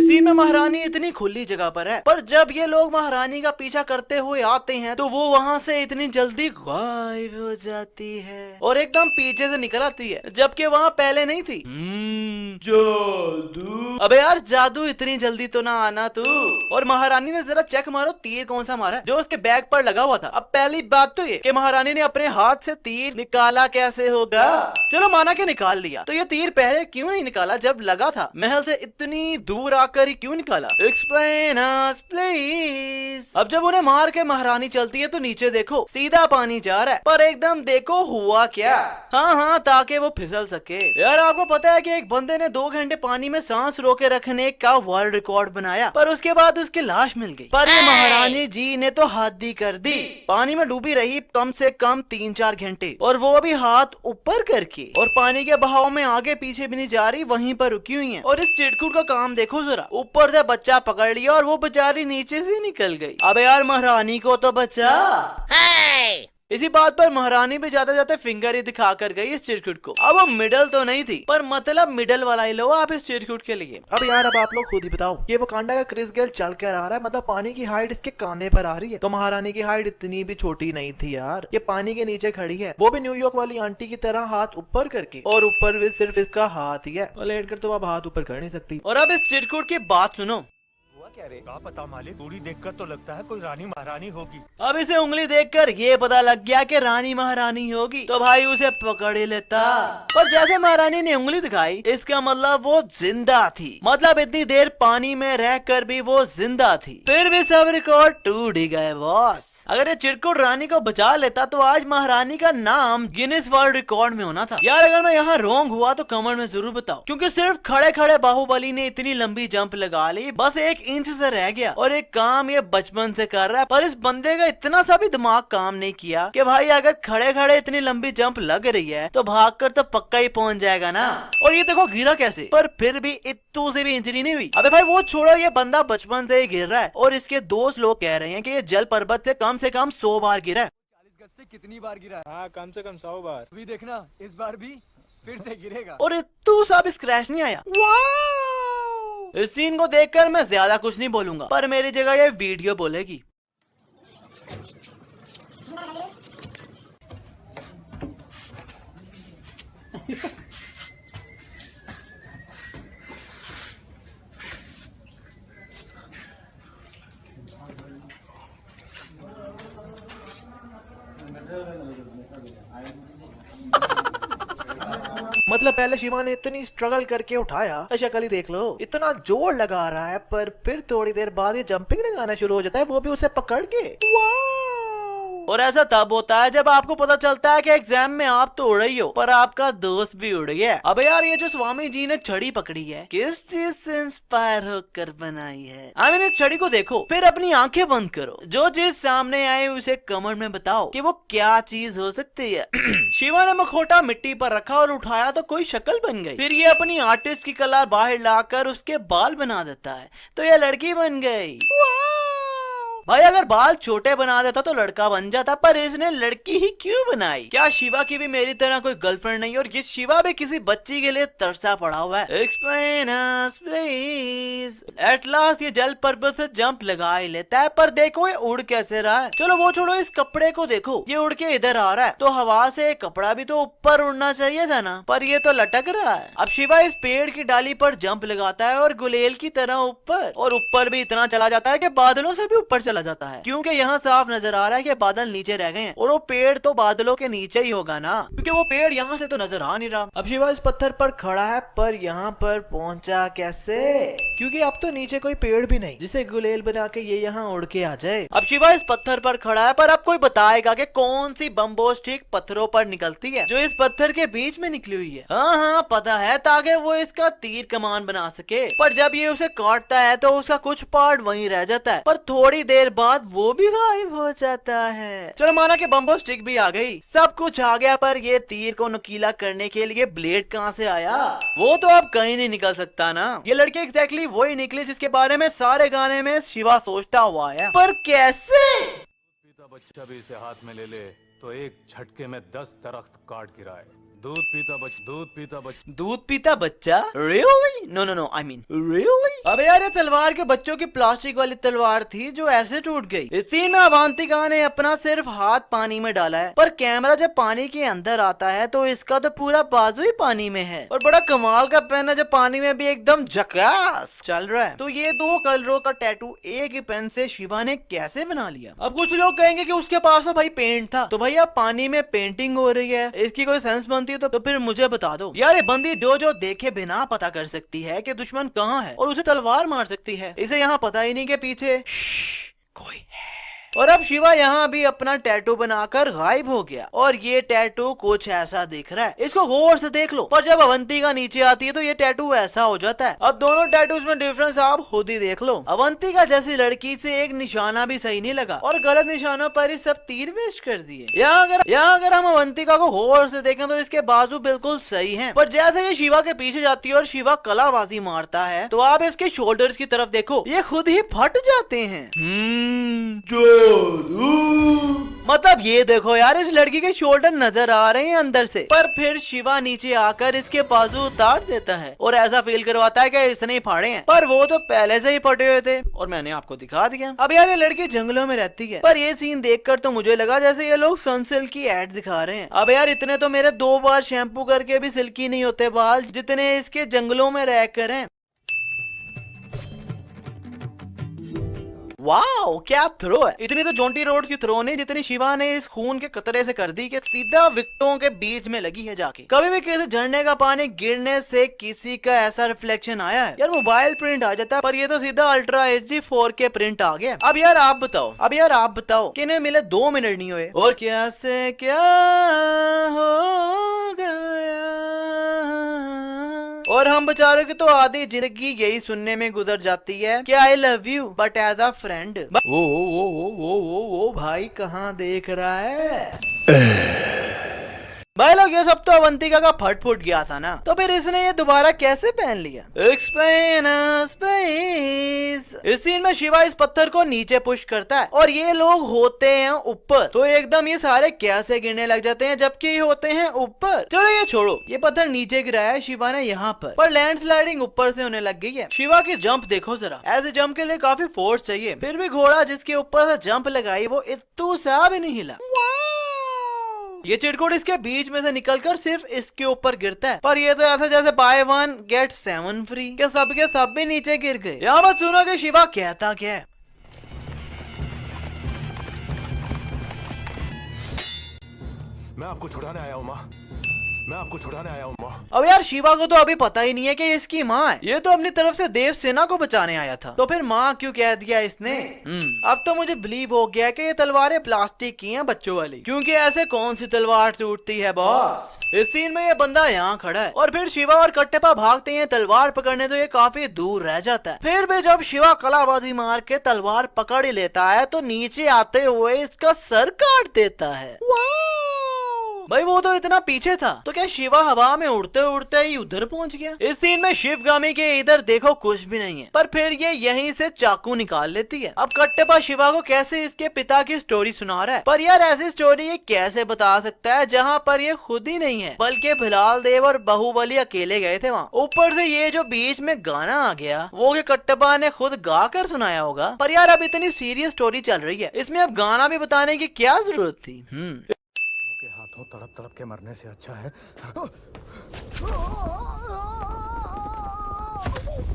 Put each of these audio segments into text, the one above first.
इस सीन में महारानी इतनी खुली जगह पर है, पर जब ये लोग महारानी का पीछा करते हुए आते हैं तो वो वहाँ से इतनी जल्दी गायब हो जाती है और एकदम पीछे से निकल आती है, जबकि वहाँ पहले नहीं थी। जादू। अबे यार जादू इतनी जल्दी तो ना आना तू। और महारानी ने जरा चेक मारो तीर कौन सा मारा जो उसके बैग पर लगा हुआ था। अब पहली बात तो ये कि महारानी ने अपने हाथ से तीर निकाला कैसे होगा। चलो माना के निकाल लिया, तो ये तीर पहले क्यों नहीं निकाला जब लगा था? महल से इतनी दूर आकर ही क्यों निकाला? Explain us please. अब जब उन्हें मार के महारानी चलती है तो नीचे देखो सीधा पानी जा रहा है, पर एकदम देखो हुआ क्या। हाँ ताकि वो फिसल सके। यार आपको पता है कि एक बंदे ने 2 घंटे पानी में सांस रोके रखने का वर्ल्ड रिकॉर्ड बनाया, पर उसके बाद उसकी लाश मिल गई। पर ये महारानी जी ने तो हद ही कर दी। पानी में डूबी रही कम से कम 3-4 घंटे, और वो भी हाथ ऊपर करके, और पानी के बहाव में आगे पीछे भी नहीं जा रही, वहीं पर रुकी हुई है। और इस चिड़कुट का काम देखो जरा, ऊपर से बच्चा पकड़ लिया और वो बेचारी नीचे से निकल गई। अबे यार महारानी को तो बचा। इसी बात पर महारानी भी जाते जाते फिंगर ही दिखा कर गई इस चिरकुट को। अब वो मिडल तो नहीं थी, पर मतलब मिडल वाला ही लो आप इस चिरकुट के लिए। अब यार अब आप लोग खुद ही बताओ, ये वकांडा का क्रिस गेल चल कर आ रहा है, मतलब पानी की हाइट इसके कांधे पर आ रही है, तो महारानी की हाइट इतनी भी छोटी नहीं थी यार। ये पानी के नीचे खड़ी है, वो भी न्यूयॉर्क वाली आंटी की तरह हाथ ऊपर करके, और ऊपर भी सिर्फ इसका हाथ ही है, और लेट कर तो आप हाथ ऊपर कर नहीं सकती। और अब इस चिरकुट की बात सुनो। क्या पता मालिक, दूरी देखकर तो लगता है कोई रानी महारानी होगी। अब इसे उंगली देखकर ये पता लग गया कि रानी महारानी होगी, तो भाई उसे पकड़ ही लेता। पर जैसे महारानी ने उंगली दिखाई, इसका मतलब वो जिंदा थी। मतलब इतनी देर पानी में रहकर भी वो जिंदा थी। फिर भी सब रिकॉर्ड टूट ही गए बॉस। अगर ये चिरकुट रानी को बचा लेता तो आज महारानी का नाम गिनीज वर्ल्ड रिकॉर्ड में होना था। यार अगर मैं यहाँ रॉन्ग हुआ तो कमेंट में जरूर बताओ, क्योंकि सिर्फ खड़े खड़े बाहुबली ने इतनी लंबी जंप लगा ली, बस 1 इंच से रह गया। और एक काम ये बचपन से कर रहा है, पर इस बंदे का इतना सा भी दिमाग काम नहीं किया कि भाई अगर खड़े खड़े इतनी लंबी जंप लग रही है तो भागकर तो पक्का ही पहुंच जाएगा ना। और ये देखो गिरा कैसे, पर फिर भी इतू से भी इंजरी नहीं हुई। अबे भाई वो छोड़ो, ये बंदा बचपन से ही गिर रहा है, और इसके दोस्त लोग कह रहे हैं कि ये जल पर्वत से कम 100 बार गिरा है। 40 गज से कितनी बार गिरा है? हाँ कम से कम 100 बार। अभी देखना इस बार भी फिर से गिरेगा। और इतू सा भी स्क्रैच नहीं आया। इस सीन को देखकर मैं ज्यादा कुछ नहीं बोलूंगा, पर मेरी जगह ये वीडियो बोलेगी। मतलब पहले शिवा ने इतनी स्ट्रगल करके उठाया, शक्ल ही देख लो, इतना जोर लगा रहा है, पर फिर थोड़ी देर बाद ये जंपिंग लगाना शुरू हो जाता है, वो भी उसे पकड़ के। और ऐसा तब होता है जब आपको पता चलता है कि एग्जाम में आप तो उड़ ही हो, पर आपका दोस्त भी उड़ गया। अब यार ये जो स्वामी जी ने छड़ी पकड़ी है, किस चीज से इंस्पायर होकर बनाई है? आई मीन इस छड़ी को देखो, फिर अपनी आंखें बंद करो, जो चीज सामने आए उसे कमेंट में बताओ कि वो क्या चीज हो सकती है। शिवा ने मखोटा मिट्टी पर रखा और उठाया तो कोई शक्ल बन गई। फिर ये अपनी आर्टिस्ट की कला बाहर लाकर उसके बाल बना देता है, तो ये लड़की बन गई। भाई अगर बाल छोटे बना देता तो लड़का बन जाता, पर इसने लड़की ही क्यों बनाई? क्या शिवा की भी मेरी तरह कोई गर्लफ्रेंड नहीं? और ये शिवा भी किसी बच्ची के लिए तरसा पड़ा हुआ है। Explain us please. At last ये जल पर्वत से जंप लगा ही लेता है, पर देखो ये उड़ कैसे रहा है। चलो वो छोड़ो, इस कपड़े को देखो, ये उड़ के इधर आ रहा है, तो हवा से कपड़ा भी तो ऊपर उड़ना चाहिए था ना, पर ये तो लटक रहा है। अब शिवा इस पेड़ की डाली पर जंप लगाता है और गुलेल की तरह ऊपर, और ऊपर भी इतना चला जाता है कि बादलों से भी ऊपर चला जाता है, क्योंकि यहाँ साफ नजर आ रहा है कि बादल नीचे रह गए हैं, और वो पेड़ तो बादलों के नीचे ही होगा ना, क्योंकि वो पेड़ यहाँ से तो नजर आ नहीं रहा। अब शिवा इस पत्थर पर खड़ा है, पर यहाँ पर पहुंचा कैसे? क्योंकि अब तो नीचे कोई पेड़ भी नहीं जिसे गुलेल बना के ये यहाँ उड़ के आ जाए। अब शिवा इस पत्थर पर खड़ा है, पर अब कोई बताएगा कि कौन सी बम्बो स्टिक पत्थरों पर निकलती है जो इस पत्थर के बीच में निकली हुई है? हाँ पता है, ताकि वो इसका तीर कमान बना सके। पर जब ये उसे काटता है तो उसका कुछ पार्ट वहीं रह जाता है, पर थोड़ी देर बाद वो भी गायब हो जाता है। चलो माना कि बम्बो स्टिक भी आ गई, सब कुछ आ गया, पर ये तीर को नुकीला करने के लिए ब्लेड कहाँ से आया? वो तो अब कहीं नहीं निकल सकता ना। ये लड़की एग्जैक्टली वही निकली जिसके बारे में सारे गाने में शिवा सोचता हुआ है, पर कैसे? पिता बच्चा भी इसे हाथ में ले ले तो एक झटके में 10 दरख्त काट गिराए। दूध पीता बच्चा? Really? No no no, I mean really? अबे यार, ये तलवार के बच्चों की प्लास्टिक वाली तलवार थी जो ऐसे टूट गई। इस सीन में अवंतिका ने अपना सिर्फ हाथ पानी में डाला है, पर कैमरा जब पानी के अंदर आता है तो इसका तो पूरा बाजू ही पानी में है, और बड़ा कमाल का पेन है जो पानी में भी एकदम झकास चल रहा है। तो ये 2 कलरों का टैटू एक ही पेन से शिवा ने कैसे बना लिया? अब कुछ लोग कहेंगे कि उसके पास तो भाई पेंट था, तो भाई अब पानी में पेंटिंग हो रही है, इसकी कोई सेंस बनती है तो फिर मुझे बता दो यार। ये बंदी जो देखे बिना पता कर सकती है कि दुश्मन कहाँ है और उसे तलवार मार सकती है। इसे यहाँ पता ही नहीं कि पीछे कोई है। और अब शिवा यहाँ भी अपना टैटू बनाकर गायब हो गया, और ये टैटू कुछ ऐसा दिख रहा है। इसको गौर से देख लो, पर जब अवंतिका नीचे आती है तो ये टैटू ऐसा हो जाता है। अब दोनों टैटूज में डिफरेंस आप खुद ही देख लो। अवंतिका जैसी लड़की से एक निशाना भी सही नहीं लगा, और गलत निशानों पर ही सब तीर वेस्ट कर दिए। यहाँ अगर हम अवंतिका को गौर से देखें तो इसके बाजू बिल्कुल सही है, पर जैसे ये शिवा के पीछे जाती है और शिवा कलाबाजी मारता है तो आप इसके शोल्डर्स की तरफ देखो, ये खुद ही फट जाते हैं। मतलब ये देखो यार, इस लड़की के शोल्डर नजर आ रहे हैं अंदर से, पर फिर शिवा नीचे आकर इसके बाजू उतार देता है और ऐसा फील करवाता है कि इसने ही फाड़े हैं, पर वो तो पहले से ही फटे हुए थे और मैंने आपको दिखा दिया। अब यार, ये लड़की जंगलों में रहती है, पर ये सीन देखकर तो मुझे लगा जैसे ये लोग सनसिल्क की एड दिखा रहे हैं। अब यार, इतने तो मेरे 2 बार शैम्पू करके भी सिल्की नहीं होते बाल जितने इसके जंगलों में रहकर हैं। वाओ, क्या थ्रो है! इतनी तो जोंटी रोड की थ्रो नहीं जितनी शिवा ने इस खून के कतरे से कर दी कि सीधा विकेटों के बीच में लगी है जाके। कभी भी किसी झरने का पानी गिरने से किसी का ऐसा रिफ्लेक्शन आया है यार? मोबाइल प्रिंट आ जाता है, पर ये तो सीधा अल्ट्रा HD 4K प्रिंट आ गया। अब यार आप बताओ कि इन्हें मिले 2 मिनट नहीं हुए और क्या से क्या हो गया, और हम बेचारों की तो आधी जिंदगी यही सुनने में गुजर जाती है कि I love you but as a friend. ओ भाई कहाँ देख रहा है? भाई लोग, ये सब तो अवंतिका का फट गया था ना, तो फिर इसने ये दोबारा कैसे पहन लिया? Explain space. इस सीन में शिवा इस पत्थर को नीचे पुश करता है और ये लोग होते हैं ऊपर, तो एकदम ये सारे कैसे गिरने लग जाते हैं जबकि ये होते हैं ऊपर। चलो ये छोड़ो, ये पत्थर नीचे गिराया है शिवा ने यहाँ पर लैंडस्लाइडिंग ऊपर से होने लग गई है। शिवा की जंप देखो जरा, ऐसे जंप के लिए काफी फोर्स चाहिए, फिर भी घोड़ा जिसके ऊपर से जंप लगाई वो इत्तू सा भी नहीं हिला। ये चिरकुट इसके बीच में से निकलकर सिर्फ इसके ऊपर गिरता है, पर ये तो ऐसा जैसे बाय 1 गेट 7 फ्री के सब भी नीचे गिर गए। यहाँ बात सुनो कि शिवा कहता क्या है। मैं आपको छुड़ाने आया हूँ माँ, मैं आपको छुड़ाने आया हूँ माँ। अब यार, शिवा को तो अभी पता ही नहीं है कि इसकी माँ है, ये तो अपनी तरफ से देव सेना को बचाने आया था, तो फिर माँ क्यों कह दिया इसने? अब तो मुझे बिलीव हो गया कि ये तलवारें प्लास्टिक की हैं बच्चों वाली, क्योंकि ऐसे कौन सी तलवार टूटती है बॉस? इस सीन में ये बंदा यहाँ खड़ा है और फिर शिवा और कट्टेपा भागते हैं तलवार पकड़ने, तो ये काफी दूर रह जाता है। फिर भी जब शिवा कलाबाजी मार के तलवार पकड़ ही लेता है तो नीचे आते हुए इसका सर काट देता है। भाई वो तो इतना पीछे था, तो क्या शिवा हवा में उड़ते उड़ते ही उधर पहुंच गया? इस सीन में शिवगामी के इधर देखो कुछ भी नहीं है, पर फिर ये यहीं से चाकू निकाल लेती है। अब कट्टेपा शिवा को कैसे इसके पिता की स्टोरी सुना रहा है, पर यार ऐसी स्टोरी ये कैसे बता सकता है जहाँ पर ये खुद ही नहीं है, बल्कि भिलाल देव और बाहुबली अकेले गए थे वहाँ। ऊपर से ये जो बीच में गाना आ गया वो कि कट्टेपा ने खुद गा कर सुनाया होगा, पर यार अब इतनी सीरियस स्टोरी चल रही है, इसमें अब गाना भी बताने की क्या जरूरत थी? के हाथों तड़प तड़प के मरने से अच्छा है।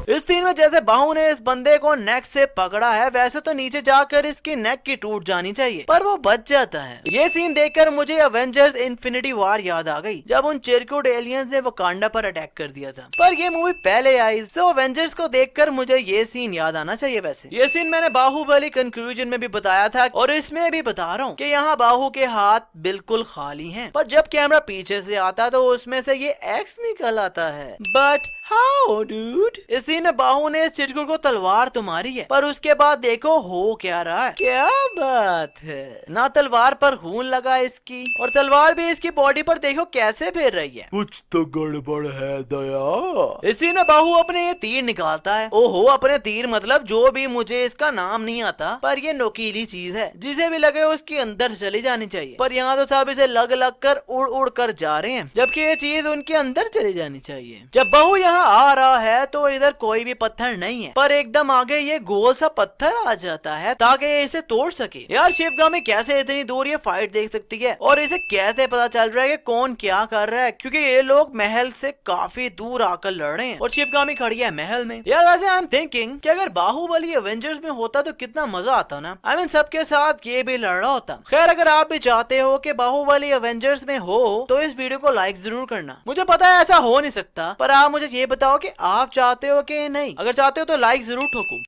इस सीन में जैसे बाहु ने इस बंदे को नेक से पकड़ा है, वैसे तो नीचे जाकर इसकी नेक की टूट जानी चाहिए, पर वो बच जाता है। ये सीन देखकर मुझे अवेंजर्स इन्फिनिटी वॉर याद आ गई, जब उन चिरकुट एलियंस ने वकांडा पर अटैक कर दिया था, पर ये मूवी पहले आई, सो अवेंजर्स को देखकर मुझे ये सीन याद आना चाहिए। वैसे ये सीन मैंने बाहुबली कंक्लूजन में भी बताया था और इसमें भी बता रहा हूँ कि यहाँ बाहु के हाथ बिल्कुल खाली हैं, पर जब कैमरा पीछे से आता तो उसमें से ये एक्स निकल आता है। But how dude? इस इसी में बाहु ने इस चिटकुट को तलवार तो मारी है, पर उसके बाद देखो हो क्या रहा है। क्या बात है, ना तलवार पर खून लगा इसकी, और तलवार भी इसकी बॉडी पर देखो कैसे फेर रही है। कुछ तो गड़बड़ है दया। इसी में बाहु अपने ये तीर निकालता है। ओहो, अपने तीर मतलब जो भी, मुझे इसका नाम नहीं आता, पर ये नोकीली चीज है, जिसे भी लगे उसके अंदर चली जानी चाहिए। पर यहाँ तो सब इसे लग लग कर उड़ उड़ कर जा रहे हैं, जबकि ये चीज उनके अंदर चली जानी चाहिए। जब बाहु यहाँ आ रहा है तो इधर कोई भी पत्थर नहीं है, पर एकदम आगे ये गोल सा पत्थर आ जाता है ताकि ये इसे तोड़ सके। यार शिवगामी कैसे इतनी दूर ये फाइट देख सकती है, और इसे कैसे पता चल रहा है कि कौन क्या कर रहा है, क्योंकि ये लोग महल से काफी दूर आकर लड़ रहे हैं और शिवगामी खड़ी है महल में। यार वैसे आई एम थिंकिंग कि अगर बाहुबली एवेंजर्स में होता तो कितना मजा आता ना। आई मीन सबके साथ ये भी लड़ रहा होता। खैर अगर आप भी चाहते हो कि बाहुबली एवेंजर्स में हो तो इस वीडियो को लाइक जरूर करना। मुझे पता है ऐसा हो नहीं सकता, पर आप मुझे ये बताओ कि आप चाहते हो कि नहीं। अगर चाहते हो तो लाइक जरूर ठोको।